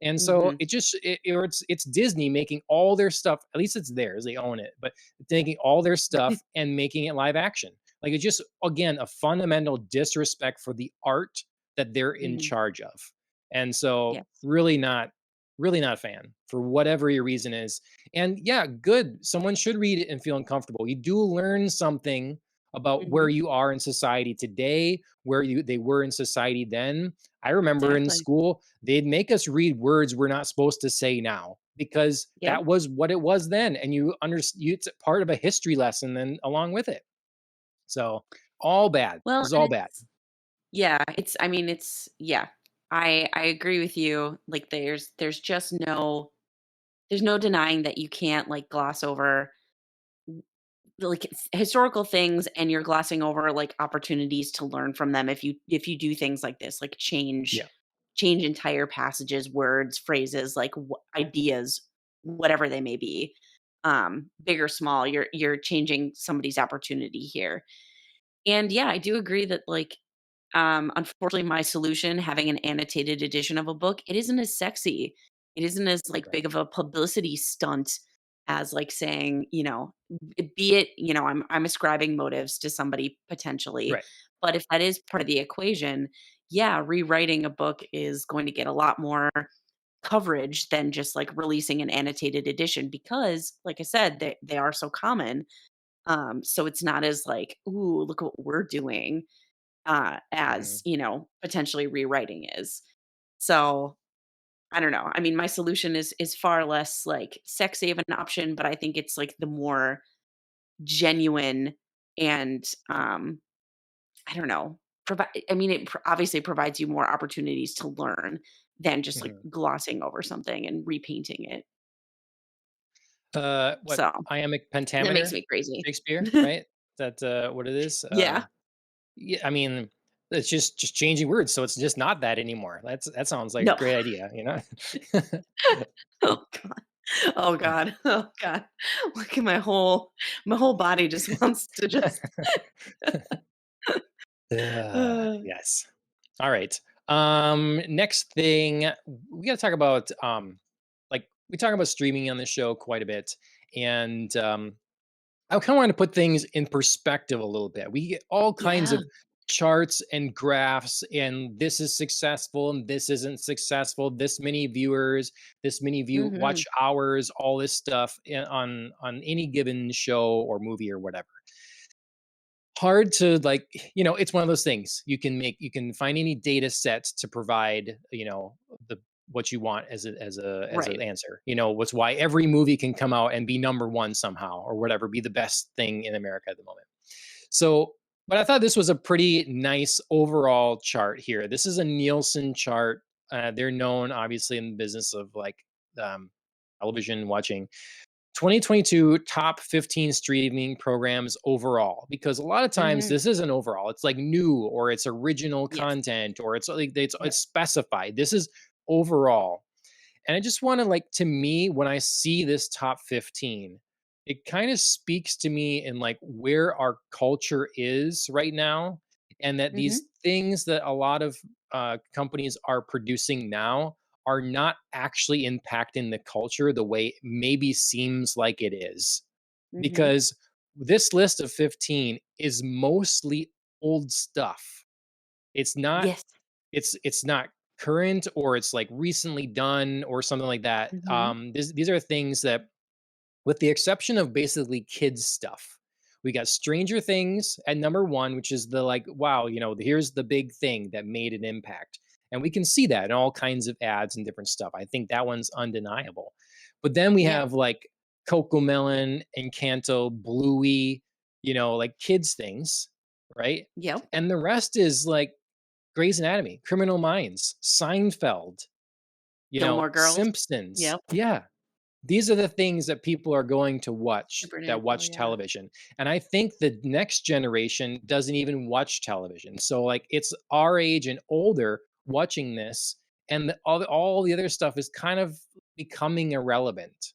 Speaker 1: And so
Speaker 2: Mhm.
Speaker 1: it just or it's Disney making all their stuff, at least it's theirs, they own it, but taking all their stuff and making it live action. Like it's just again a fundamental disrespect for the art that they're in
Speaker 2: Mhm.
Speaker 1: charge of. And so
Speaker 2: Yes.
Speaker 1: really not a fan for whatever your reason is. And yeah, good. Someone should read it and feel uncomfortable. You do learn something about where
Speaker 2: Mhm.
Speaker 1: you are in society today, where they were in society then. I remember in
Speaker 2: Exactly.
Speaker 1: school, they'd make us read words we're not supposed to say now because
Speaker 2: Yep.
Speaker 1: that was what it was then. And you understand it's part of a history lesson then along with it. So all bad.
Speaker 2: Well,
Speaker 1: This is
Speaker 2: and
Speaker 1: all bad.
Speaker 2: it's yeah, it's I mean, it's yeah. I agree with you. Like there's just there's no denying that you can't like gloss over like historical things, and you're glossing over like opportunities to learn from them if you do things like this, like
Speaker 1: Yeah.
Speaker 2: change entire passages, words, phrases, like ideas, whatever they may be, big or small, you're changing somebody's opportunity here. And yeah, I do agree that like unfortunately my solution, having an annotated edition of a book, it isn't as sexy. It isn't as like
Speaker 1: Right.
Speaker 2: big of a publicity stunt as like saying, be it, I'm ascribing motives to somebody potentially.
Speaker 1: Right.
Speaker 2: But if that is part of the equation, yeah, rewriting a book is going to get a lot more coverage than just like releasing an annotated edition because like I said, they are so common. So it's not as like, ooh, look what we're doing as,
Speaker 1: Mhm.
Speaker 2: potentially rewriting is. So, I don't know. I mean, my solution is far less like sexy of an option, but I think it's like the more genuine and I don't know. Provide I mean, it obviously provides you more opportunities to learn than just like
Speaker 1: Mhm.
Speaker 2: glossing over something and repainting it.
Speaker 1: What
Speaker 2: So,
Speaker 1: iambic
Speaker 2: that makes
Speaker 1: pentameter?
Speaker 2: me crazy.
Speaker 1: Shakespeare, right? Is that what it is?
Speaker 2: Yeah.
Speaker 1: Yeah, I mean, it's just changing words, so it's just not that anymore. That sounds like a
Speaker 2: No.
Speaker 1: great idea, you know?
Speaker 2: Oh god. Oh god. Oh god. Look at my whole body just wants to just
Speaker 1: Yes. All right. Next thing, we gotta talk about, like, we talk about streaming on the show quite a bit, and, I kind of want to put things in perspective a little bit. We get all kinds
Speaker 2: Yeah.
Speaker 1: of charts and graphs, and this is successful and this isn't successful. This many viewers, this many view
Speaker 2: Mhm.
Speaker 1: watch hours, all this stuff on any given show or movie or whatever. Hard to like, it's one of those things. You can find any data sets to provide, the what you want as an
Speaker 2: Right.
Speaker 1: answer. What's why every movie can come out and be number one somehow or whatever, be the best thing in America at the moment. So, but I thought this was a pretty nice overall chart here. This is a Nielsen chart. They're known obviously in the business of like um, television watching. 2022 top 15 streaming programs overall, because a lot of times
Speaker 2: Mhm.
Speaker 1: this isn't overall, it's like new or it's original
Speaker 2: Yes.
Speaker 1: content or it's like it's
Speaker 2: Right.
Speaker 1: specified. This is overall. And I just want to like, to me, when I see this top 15, it kind of speaks to me in like where our culture is right now. And that these
Speaker 2: Mhm.
Speaker 1: things that a lot of companies are producing now are not actually impacting the culture the way it maybe seems like it is.
Speaker 2: Mhm.
Speaker 1: Because this list of 15 is mostly old stuff. It's not
Speaker 2: Yes.
Speaker 1: it's not current or it's like recently done or something like that.
Speaker 2: Mhm.
Speaker 1: These are things that, with the exception of basically kids stuff, we got Stranger Things at number one, which is the like, wow, here's the big thing that made an impact. And we can see that in all kinds of ads and different stuff. I think that one's undeniable. But then we
Speaker 2: Yeah.
Speaker 1: have like Coco Melon, Encanto, Bluey, like kids things, right?
Speaker 2: Yep.
Speaker 1: And the rest is like Grey's Anatomy, Criminal Minds, Seinfeld,
Speaker 2: Gilmore Girls.
Speaker 1: Simpsons.
Speaker 2: Yep.
Speaker 1: Yeah. These are the things that people are going to watch that
Speaker 2: Supernatural,
Speaker 1: watch
Speaker 2: yeah.
Speaker 1: television. And I think the next generation doesn't even watch television. So like it's our age and older watching this, and all the other stuff is kind of becoming irrelevant.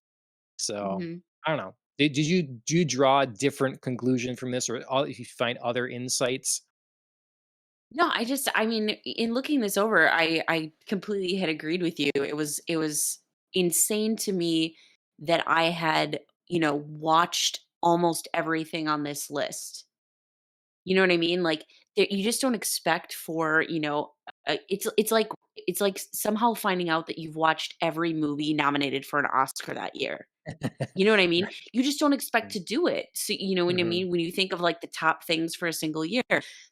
Speaker 1: So
Speaker 2: Mhm.
Speaker 1: I don't know. Did you draw a different conclusion from this, or if you find other insights?
Speaker 2: No, I mean, in looking this over, I completely had agreed with you. It was insane to me that I had, watched almost everything on this list. You know what I mean? Like you just don't expect for, it's like somehow finding out that you've watched every movie nominated for an Oscar that year. You know what I mean?
Speaker 1: Right.
Speaker 2: You just don't expect to do it. So, you know what I
Speaker 1: Hmm.
Speaker 2: mean? When you think of like the top things for a single year.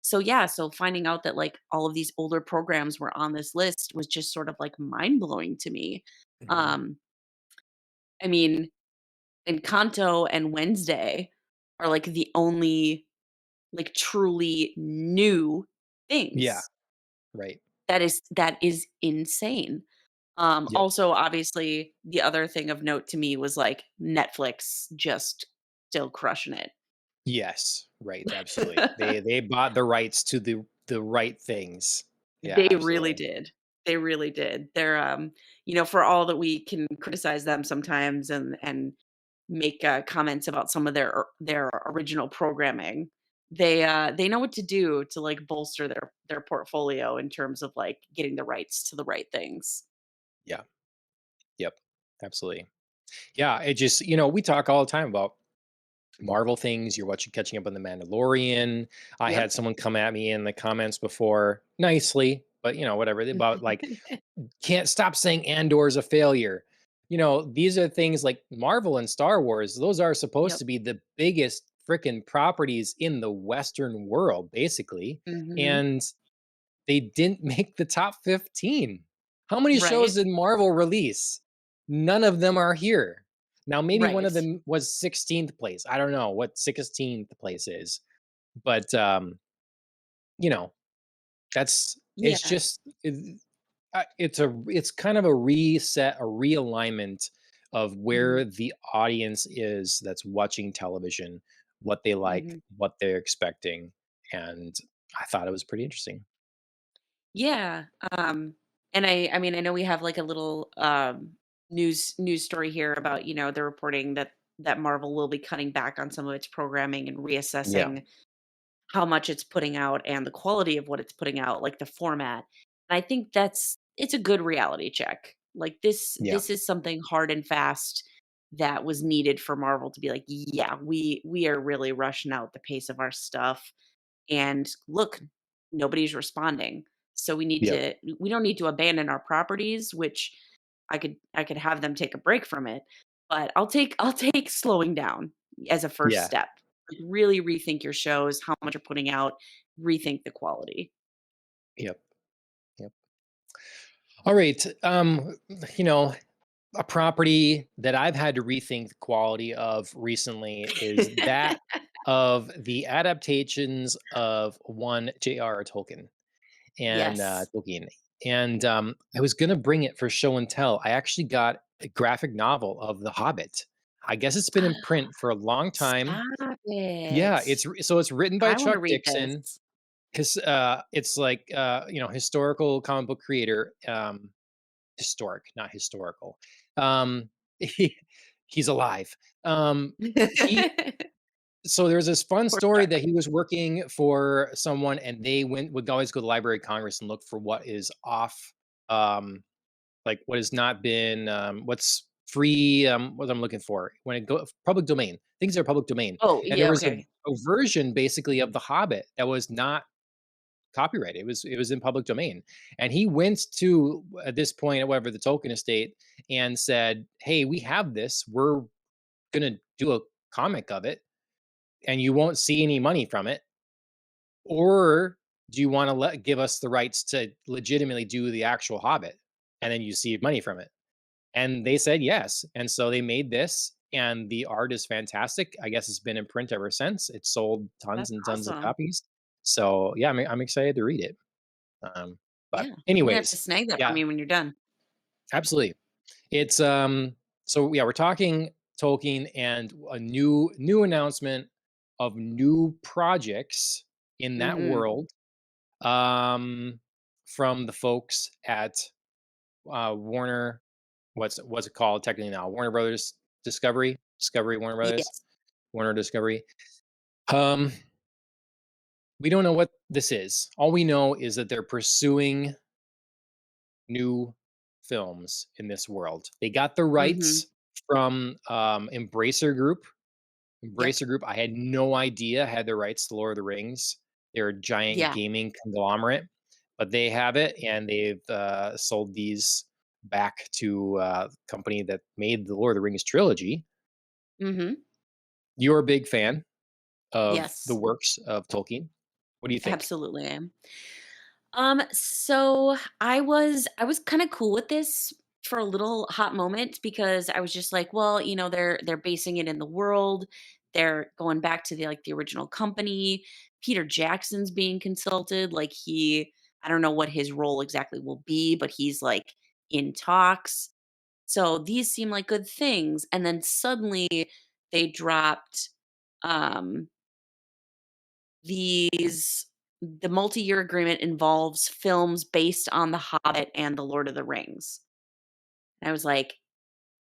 Speaker 2: So, yeah, so finding out that like all of these older programs were on this list was just sort of like mind blowing to me.
Speaker 1: Hmm.
Speaker 2: Um, I mean, Encanto and Wednesday are like the only like truly new
Speaker 1: Yeah.
Speaker 2: things.
Speaker 1: Right.
Speaker 2: That is insane.
Speaker 1: Yep.
Speaker 2: Also, obviously, the other thing of note to me was like Netflix just still crushing it.
Speaker 1: Yes, right, absolutely. They bought the rights to the right things. Yeah,
Speaker 2: They really
Speaker 1: absolutely.
Speaker 2: did. They really did. They're, for all that we can criticize them sometimes and make, comments about some of their original programming, they know what to do to, like, bolster their portfolio in terms of, like, getting the rights to the right things.
Speaker 1: Yeah, yep, absolutely. Yeah, it just we talk all the time about Marvel things. You're watching catching up on The Mandalorian. I
Speaker 2: Yep.
Speaker 1: had someone come at me in the comments before, nicely, but whatever, about like, can't stop saying Andor's a failure. These are things like Marvel and Star Wars. Those are supposed
Speaker 2: Yep.
Speaker 1: to be the biggest freaking properties in the Western world, basically.
Speaker 2: Mhm.
Speaker 1: And they didn't make the top 15. How many shows
Speaker 2: Right.
Speaker 1: did Marvel release? None of them are here. Now, maybe one
Speaker 2: Right.
Speaker 1: of them was 16th place. I don't know what 16th place is, but you know, it's
Speaker 2: Yeah.
Speaker 1: just it's kind of a reset, a realignment of
Speaker 2: Mhm.
Speaker 1: where the audience is that's watching television, what they like,
Speaker 2: Mhm.
Speaker 1: what they're expecting, and I thought it was pretty interesting.
Speaker 2: Yeah, and I mean, I know we have, like, a little, news story here about, the reporting that Marvel will be cutting back on some of its programming and
Speaker 1: Yeah,
Speaker 2: reassessing how much it's putting out and the quality of what it's putting out, like, the format. And I think it's a good reality check. Like, this
Speaker 1: yeah,
Speaker 2: this is something hard and fast that was needed for Marvel to be like, "Yeah, we are really rushing out the pace of our stuff, and look, nobody's responding. So
Speaker 1: yep,
Speaker 2: we don't need to abandon our properties, which I could have them take a break from it, but I'll take slowing down as a first
Speaker 1: yeah,
Speaker 2: step. Like, really rethink your shows, how much you're putting out, rethink the quality."
Speaker 1: yep, yep. All right, you know, a property that I've had to rethink the quality of recently is that of the adaptations of one J.R.R. Tolkien. And
Speaker 2: Yes.
Speaker 1: Tolkien. And I was gonna bring it for show and tell. I actually got a graphic novel of The Hobbit. I guess it's been in print for a long time.
Speaker 2: Stop
Speaker 1: Yeah,
Speaker 2: it.
Speaker 1: so it's written by
Speaker 2: I wanna
Speaker 1: Chuck
Speaker 2: read
Speaker 1: Dixon.
Speaker 2: this.
Speaker 1: Because it's like historical comic book creator. Historic, not historical. He, he's alive. He So there's this fun
Speaker 2: Poor
Speaker 1: story
Speaker 2: Chuck.
Speaker 1: that he was working for someone, and they would always go to the Library of Congress and look for what is off, um, like what has not been, what's free, what I'm looking for when it go public domain, things that are public domain.
Speaker 2: Oh,
Speaker 1: And there
Speaker 2: yeah,
Speaker 1: was
Speaker 2: okay.
Speaker 1: a version basically of The Hobbit that was not copyrighted. It was in public domain, and he went to at this point, whatever the Tolkien estate, and said, "Hey, we have this. We're gonna do a comic of it, and you won't see any money from it. Or do you want to give us the rights to legitimately do the actual Hobbit, and then you see money from it?" And they said yes. And so they made this, and the art is fantastic. I guess it's been in print ever since. It sold tons
Speaker 2: That's
Speaker 1: and tons of
Speaker 2: awesome.
Speaker 1: copies. So yeah, I'm excited to read it. Um, but
Speaker 2: Yeah. You're gonna have to
Speaker 1: anyways,
Speaker 2: snag that for
Speaker 1: yeah,
Speaker 2: me when you're done.
Speaker 1: absolutely. It's so yeah, we're talking Tolkien and a new announcement of new projects in that
Speaker 2: Mhm.
Speaker 1: world um from the folks at Warner. What's it called technically now? Warner Brothers Discovery Warner Brothers
Speaker 2: Yes.
Speaker 1: Warner Discovery. Um, we don't know what this is. All we know is that they're pursuing new films in this world. They got the
Speaker 2: Mhm.
Speaker 1: rights from
Speaker 2: Yep.
Speaker 1: Embracer Group. I had no idea had the rights to Lord of the Rings. They're a giant
Speaker 2: Yeah.
Speaker 1: gaming conglomerate, but they have it, and they've sold these back to the company that made the Lord of the Rings trilogy.
Speaker 2: Mhm.
Speaker 1: You're a big fan of the
Speaker 2: Yes.
Speaker 1: works of Tolkien. What do you think?
Speaker 2: Absolutely I am. So I was kind of cool with this for a little hot moment because I was just like, well, they're basing it in the world. They're going back to the original company. Peter Jackson's being consulted. I don't know what his role exactly will be, but he's like in talks. So these seem like good things. And then suddenly they dropped um these the multi-year agreement involves films based on The Hobbit and The Lord of the Rings. And I was like,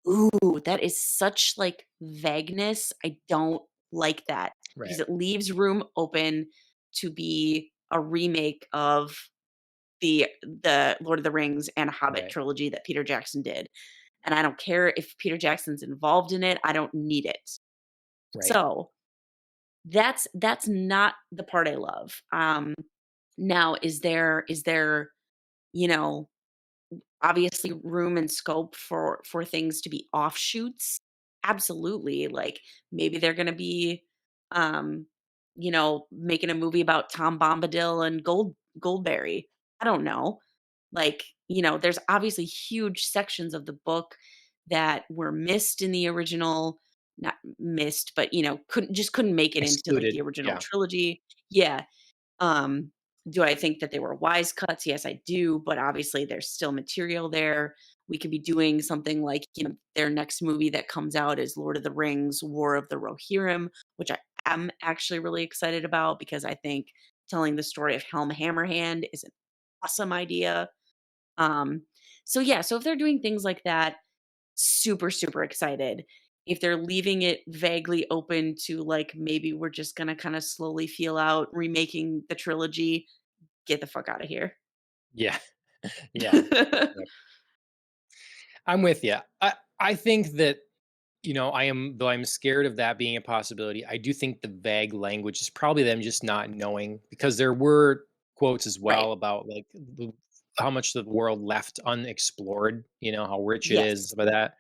Speaker 2: "Ooh, that is such, vagueness. I don't like that because
Speaker 1: Right,
Speaker 2: it leaves room open to be a remake of the Lord of the Rings and Hobbit
Speaker 1: right,
Speaker 2: trilogy that Peter Jackson did, and I don't care if Peter Jackson's involved in it, I don't need it."
Speaker 1: right.
Speaker 2: So, that's not the part I love. Now is there, you know, obviously room and scope for things to be offshoots? Absolutely. Like maybe they're gonna be um, making a movie about Tom Bombadil and Goldberry. I don't know. There's obviously huge sections of the book that were missed in the original, not missed, but couldn't make it into like
Speaker 1: Excluded.
Speaker 2: the original
Speaker 1: Yeah.
Speaker 2: trilogy. Yeah. um, do I think that they were wise cuts? Yes, I do, but obviously there's still material there. We could be doing something like, their next movie that comes out is Lord of the Rings, War of the Rohirrim, which I am actually really excited about because I think telling the story of Helm Hammerhand is an awesome idea. Um, so yeah, so if they're doing things like that, super, super excited. If they're leaving it vaguely open to like maybe we're just gonna kind of slowly feel out remaking the trilogy, get the fuck out of here.
Speaker 1: Yeah. Yeah. Yep. I'm with you. I think that, though I'm scared of that being a possibility, I do think the vague language is probably them just not knowing because there were quotes as
Speaker 2: Right.
Speaker 1: well about like how much of the world left unexplored, how rich it is,
Speaker 2: Yes.
Speaker 1: stuff like that.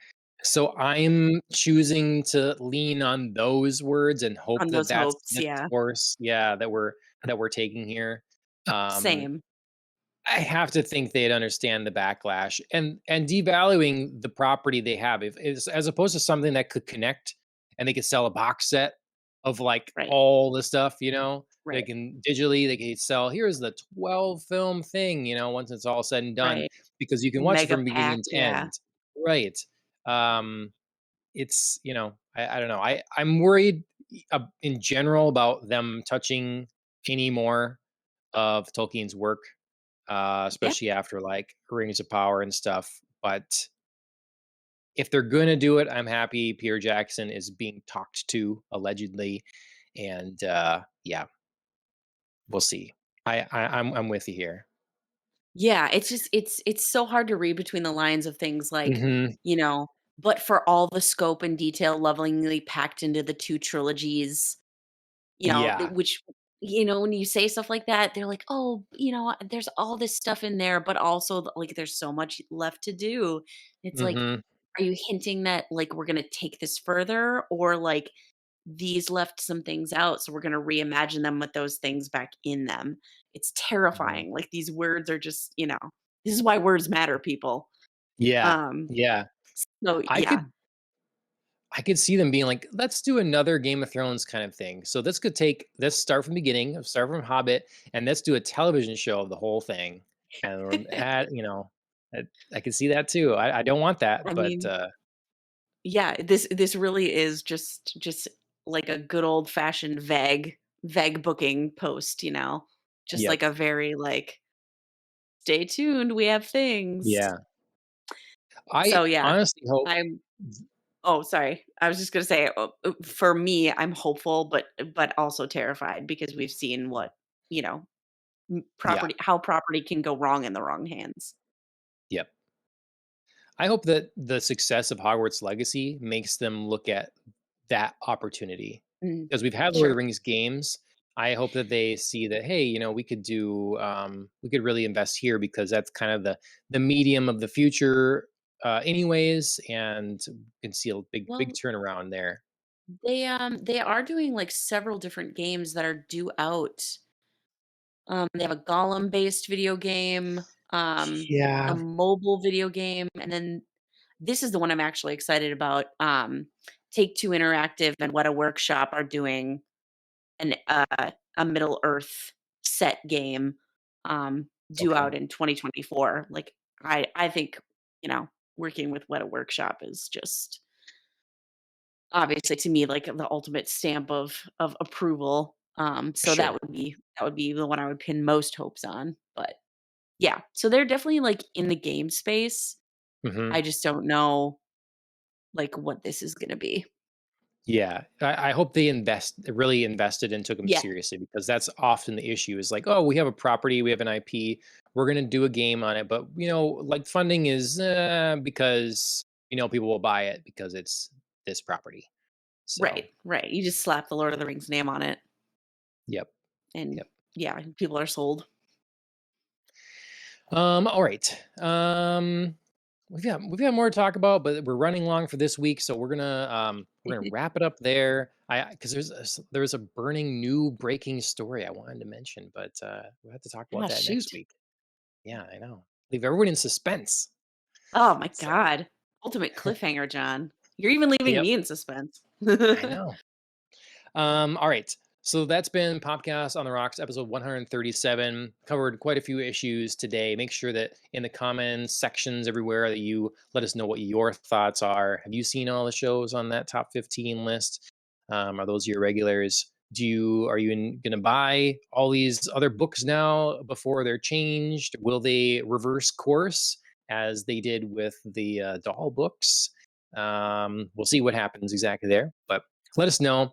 Speaker 1: So I'm choosing to lean on those words and hope
Speaker 2: On
Speaker 1: that
Speaker 2: those hopes,
Speaker 1: that's the
Speaker 2: yeah.
Speaker 1: course, yeah, that we're taking here. Um,
Speaker 2: Same.
Speaker 1: I have to think they'd understand the backlash and devaluing the property they have if is as opposed to something that could connect and they could sell a box set of like
Speaker 2: Right.
Speaker 1: all the stuff, they
Speaker 2: Right.
Speaker 1: can digitally they can sell here's the 12 film thing, once it's all said and done
Speaker 2: Right.
Speaker 1: because you can watch it
Speaker 2: Mega
Speaker 1: from
Speaker 2: pack,
Speaker 1: beginning to
Speaker 2: yeah.
Speaker 1: end. Right. It's, I don't know. I'm worried in general about them touching any more of Tolkien's work
Speaker 2: Yeah.
Speaker 1: especially after like Rings of Power and stuff. But if they're gonna do it, I'm happy Peter Jackson is being talked to allegedly, and yeah, we'll see. I'm with you here.
Speaker 2: Yeah, it's just it's so hard to read between the lines of things like,
Speaker 1: Hmm.
Speaker 2: you know, but for all the scope and detail lovingly packed into the 2 trilogies.
Speaker 1: Yeah.
Speaker 2: Which, when you say stuff like that, they're like, "Oh, there's all this stuff in there, but also, like, there's so much left to do." It's like,
Speaker 1: Hmm.
Speaker 2: are you hinting that, like, we're gonna take this further or, like, these left some things out, so we're gonna reimagine them with those things back in them? It's
Speaker 1: Hmm.
Speaker 2: terrifying. Like, these words are just, this is why words matter, people.
Speaker 1: Yeah.
Speaker 2: Um,
Speaker 1: Yeah.
Speaker 2: so
Speaker 1: I
Speaker 2: yeah.
Speaker 1: could I could see them being like, let's do another Game of Thrones kind of thing. So this could take let's start from the beginning, start from Hobbit, and let's do a television show of the whole thing. And add, I, I can see that too. I don't want that,
Speaker 2: I
Speaker 1: but
Speaker 2: mean, yeah, this really is just like a good old fashioned vague booking post, you know? Just
Speaker 1: yep,
Speaker 2: like a very like, "Stay tuned, we have things."
Speaker 1: yeah. I
Speaker 2: So, yeah,
Speaker 1: honestly hope,
Speaker 2: I'm oh, sorry. I was just gonna say, for me, I'm hopeful, but also terrified because we've seen what, you know,
Speaker 1: yeah,
Speaker 2: property how property can go wrong in the wrong hands.
Speaker 1: yep. I hope that the success of Hogwarts Legacy makes them look at that opportunity
Speaker 2: Mm,
Speaker 1: because we've had Lord of the
Speaker 2: sure.
Speaker 1: Rings games. I hope that they see that, hey, we could we could really invest here because that's kind of the medium of the future, anyways, and you can see a big
Speaker 2: Well,
Speaker 1: turnaround there.
Speaker 2: they are doing, like, several different games that are due out. They have a Gollum-based video game, a
Speaker 1: Yeah.
Speaker 2: mobile video game, and then this is the one I'm actually excited about. Take-Two Interactive and Weta Workshop are doing a Middle Earth set game, due
Speaker 1: Okay.
Speaker 2: out in 2024. Like, I think, you know, working with Weta Workshop is just obviously to me like the ultimate stamp of approval. So
Speaker 1: Sure.
Speaker 2: that would be the one I would pin most hopes on. But yeah, so they're definitely like in the game space.
Speaker 1: Hmm.
Speaker 2: I just don't know like what this is going to be.
Speaker 1: Yeah, I hope they really invested and took them
Speaker 2: Yeah,
Speaker 1: seriously because that's often the issue is like, oh, we have a property, we have an IP, we're going to do a game on it, but like funding is because people will buy it because it's this property. So,
Speaker 2: right, right. You just slap the Lord of the Rings name on it,
Speaker 1: yep,
Speaker 2: and
Speaker 1: yep.
Speaker 2: yeah, people are sold.
Speaker 1: All right. We've got more to talk about, but we're running long for this week, so we're gonna wrap it up there. I because there's a burning new breaking story I wanted to mention, but we'll have to talk about
Speaker 2: Ah,
Speaker 1: that next
Speaker 2: shoot.
Speaker 1: week. Yeah, I know. Leave everyone in suspense.
Speaker 2: Oh my
Speaker 1: So
Speaker 2: god. Ultimate cliffhanger, John. You're even leaving
Speaker 1: yep,
Speaker 2: me in suspense.
Speaker 1: I know. All right. So that's been Popcast on the Rocks, episode 137. Covered quite a few issues today. Make sure that in the comments sections everywhere that you let us know what your thoughts are. Have you seen all the shows on that top 15 list? Are those your regulars? Are you going to buy all these other books now before they're changed? Will they reverse course as they did with the doll books? We'll see what happens exactly there, but let us know.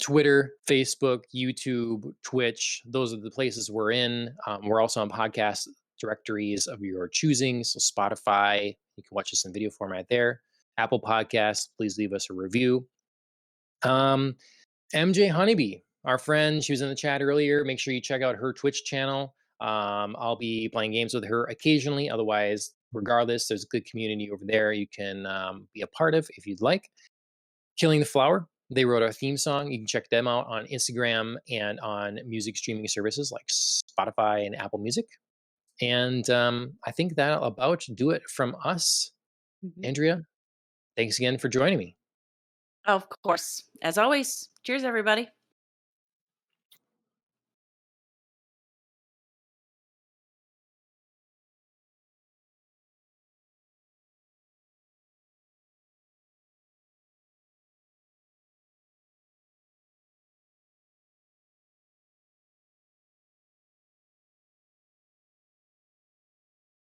Speaker 1: Twitter, Facebook, YouTube, Twitch. Those are the places we're in. We're also on podcast directories of your choosing. So Spotify, you can watch us in video format there. Apple Podcasts, please leave us a review. Um, MJ Honeybee, our friend, she was in the chat earlier. Make sure you check out her Twitch channel. I'll be playing games with her occasionally. Otherwise, regardless, there's a good community over there you can be a part of if you'd like. Killing the Flower. They wrote our theme song. You can check them out on Instagram and on music streaming services like Spotify and Apple Music. And I think that'll about do it from us.
Speaker 2: Mhm.
Speaker 1: Andrea, thanks again for joining me.
Speaker 2: Of course. As always, cheers, everybody.